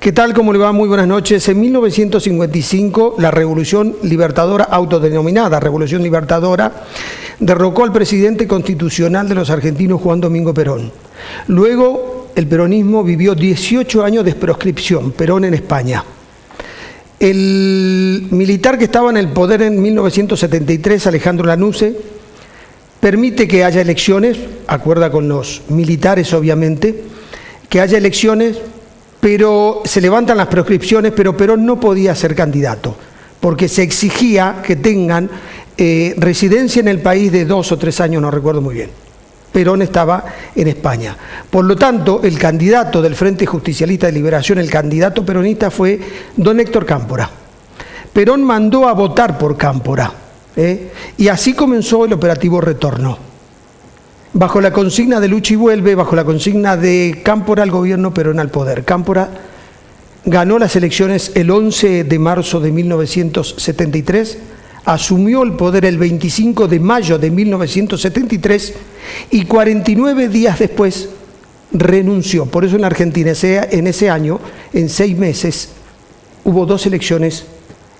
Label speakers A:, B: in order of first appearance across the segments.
A: ¿Qué tal? ¿Cómo le va? Muy buenas noches. En 1955, la Revolución Libertadora, autodenominada Revolución Libertadora, derrocó al presidente constitucional de los argentinos, Juan Domingo Perón. Luego, el peronismo vivió 18 años de proscripción, Perón en España. El militar que estaba en el poder en 1973, Alejandro Lanusse, permite que haya elecciones, acuerda con los militares obviamente, que haya elecciones, pero se levantan las proscripciones, pero Perón no podía ser candidato, porque se exigía que tengan residencia en el país de 2 o 3 años, no recuerdo muy bien. Perón estaba en España. Por lo tanto, el candidato del Frente Justicialista de Liberación, el candidato peronista, fue don Héctor Cámpora. Perón mandó a votar por Cámpora, y así comenzó el operativo Retorno. Bajo la consigna de lucha y vuelve, bajo la consigna de Cámpora al gobierno, Perón al poder. Cámpora ganó las elecciones el 11 de marzo de 1973, asumió el poder el 25 de mayo de 1973 y 49 días después renunció. Por eso en Argentina en ese año, en 6 meses, hubo 2 elecciones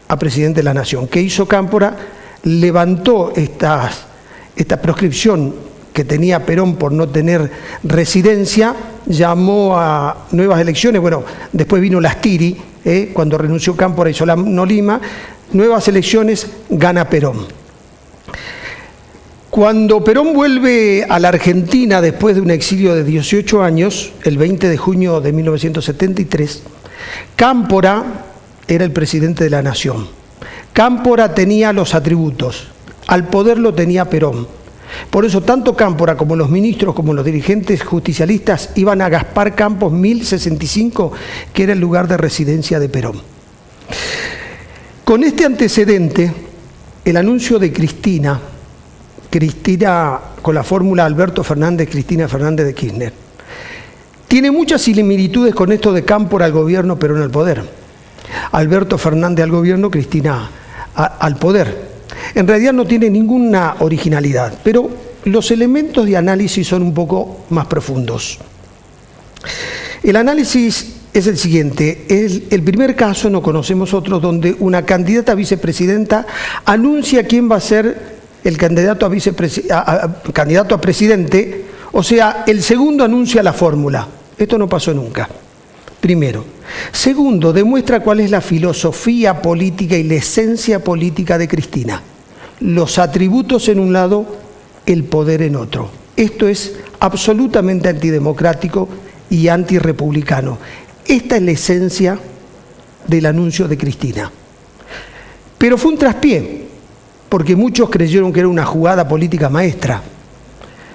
A: a presidente de la Nación. ¿Qué hizo Cámpora? Levantó esta proscripción que tenía Perón por no tener residencia, llamó a nuevas elecciones. Bueno, después vino Lastiri, cuando renunció Cámpora y Solano Lima, nuevas elecciones, gana Perón. Cuando Perón vuelve a la Argentina después de un exilio de 18 años, el 20 de junio de 1973, Cámpora era el presidente de la Nación. Cámpora tenía los atributos, al poder lo tenía Perón. Por eso tanto Cámpora como los ministros, como los dirigentes justicialistas iban a Gaspar Campos 1065, que era el lugar de residencia de Perón. Con este antecedente, el anuncio de Cristina con la fórmula Alberto Fernández, Cristina Fernández de Kirchner, tiene muchas similitudes con esto de Cámpora al gobierno, Perón al poder. Alberto Fernández al gobierno, Cristina al poder. En realidad no tiene ninguna originalidad, pero los elementos de análisis son un poco más profundos. El análisis es el siguiente: el primer caso, no conocemos otro, donde una candidata a vicepresidenta anuncia quién va a ser el candidato a presidente, o sea, el segundo anuncia la fórmula. Esto no pasó nunca. Primero. Segundo, demuestra cuál es la filosofía política y la esencia política de Cristina. Los atributos en un lado, el poder en otro. Esto es absolutamente antidemocrático y antirrepublicano. Esta es la esencia del anuncio de Cristina. Pero fue un traspié, porque muchos creyeron que era una jugada política maestra.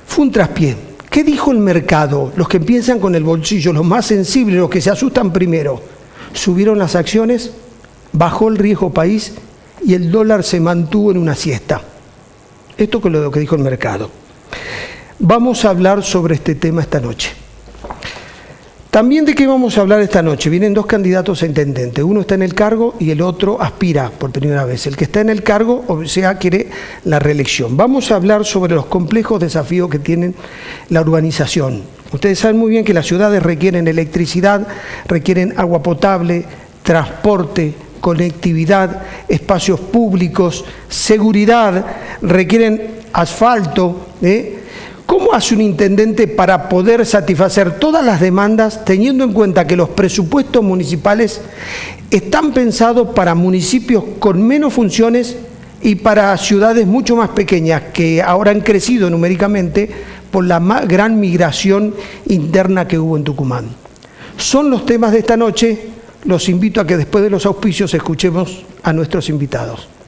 A: Fue un traspié. ¿Qué dijo el mercado? Los que empiezan con el bolsillo, los más sensibles, los que se asustan primero. Subieron las acciones, bajó el riesgo país y el dólar se mantuvo en una siesta. Esto es lo que dijo el mercado. Vamos a hablar sobre este tema esta noche. También de qué vamos a hablar esta noche. Vienen 2 candidatos a intendente. Uno está en el cargo y el otro aspira por primera vez. El que está en el cargo, o sea, quiere la reelección. Vamos a hablar sobre los complejos desafíos que tienen la urbanización. Ustedes saben muy bien que las ciudades requieren electricidad, requieren agua potable, transporte, conectividad, espacios públicos, seguridad, requieren asfalto, ¿Cómo hace un intendente para poder satisfacer todas las demandas, teniendo en cuenta que los presupuestos municipales están pensados para municipios con menos funciones y para ciudades mucho más pequeñas, que ahora han crecido numéricamente por la gran migración interna que hubo en Tucumán? Son los temas de esta noche. Los invito a que después de los auspicios escuchemos a nuestros invitados.